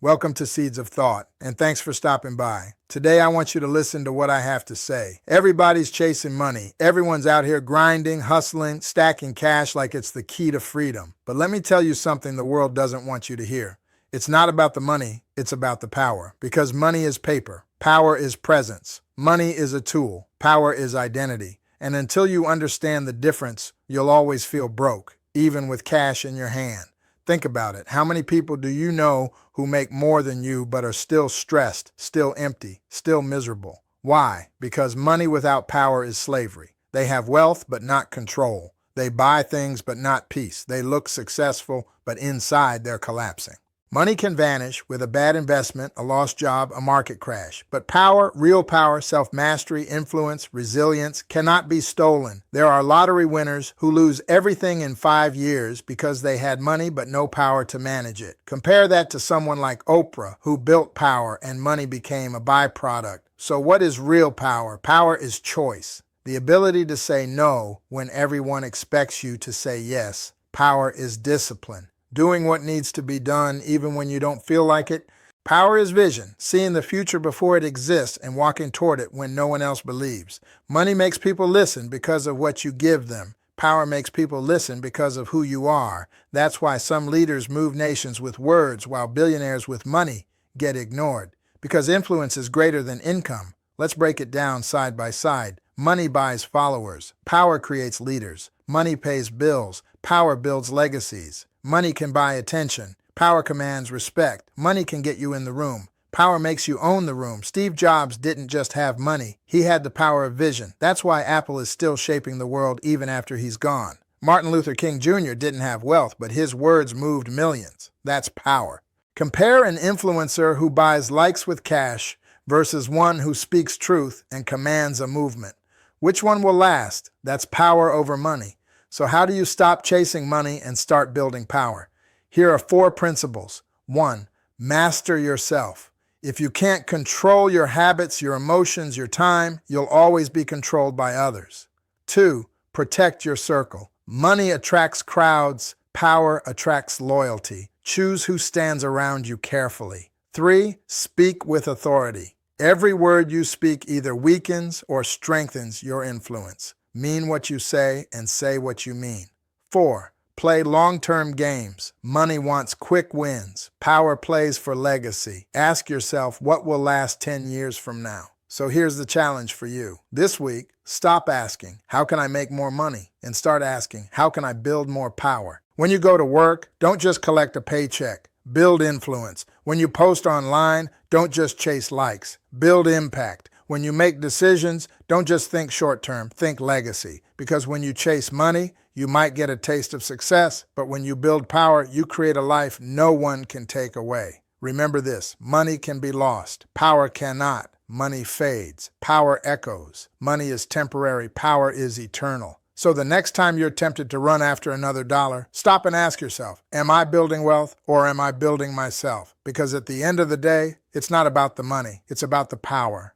Welcome to Seeds of Thought, and thanks for stopping by. Today I want you to listen to what I have to say. Everybody's chasing money. Everyone's out here grinding, hustling, stacking cash like it's the key to freedom. But let me tell you something the world doesn't want you to hear. It's not about the money, it's about the power. Because money is paper, power is presence. Money is a tool, power is identity. And until you understand the difference, you'll always feel broke, even with cash in your hand. Think about it. How many people do you know who make more than you but are still stressed, still empty, still miserable? Why? Because money without power is slavery. They have wealth but not control. They buy things but not peace. They look successful but inside they're collapsing. Money can vanish with a bad investment, a lost job, a market crash. But power, real power, self-mastery, influence, resilience cannot be stolen. There are lottery winners who lose everything in 5 years because they had money but no power to manage it. Compare that to someone like Oprah, who built power and money became a byproduct. So what is real power? Power is choice. The ability to say no when everyone expects you to say yes. Power is discipline. Doing what needs to be done even when you don't feel like it. Power is vision, seeing the future before it exists and walking toward it when no one else believes. Money makes people listen because of what you give them. Power makes people listen because of who you are. That's why some leaders move nations with words while billionaires with money get ignored. Because influence is greater than income. Let's break it down side by side. Money buys followers. Power creates leaders. Money pays bills. Power builds legacies. Money can buy attention. Power commands respect. Money can get you in the room. Power makes you own the room. Steve Jobs didn't just have money. He had the power of vision. That's why Apple is still shaping the world even after he's gone. Martin Luther King Jr. didn't have wealth, but his words moved millions. That's power. Compare an influencer who buys likes with cash versus one who speaks truth and commands a movement. Which one will last? That's power over money. So how do you stop chasing money and start building power? Here are 4 principles. 1. Master yourself. If you can't control your habits, your emotions, your time, you'll always be controlled by others. 2. Protect your circle. Money attracts crowds. Power attracts loyalty. Choose who stands around you carefully. 3. Speak with authority. Every word you speak either weakens or strengthens your influence. Mean what you say and say what you mean. 4. Play long-term games. Money wants quick wins. Power plays for legacy. Ask yourself what will last 10 years from now. So here's the challenge for you. This week, stop asking, how can I make more money? And start asking, how can I build more power? When you go to work, don't just collect a paycheck. Build influence. When you post online, don't just chase likes. Build impact. When you make decisions, don't just think short-term, think legacy. Because when you chase money, you might get a taste of success, but when you build power, you create a life no one can take away. Remember this, money can be lost, power cannot. Money fades, power echoes. Money is temporary, power is eternal. So the next time you're tempted to run after another dollar, stop and ask yourself, am I building wealth or am I building myself? Because at the end of the day, it's not about the money, it's about the power.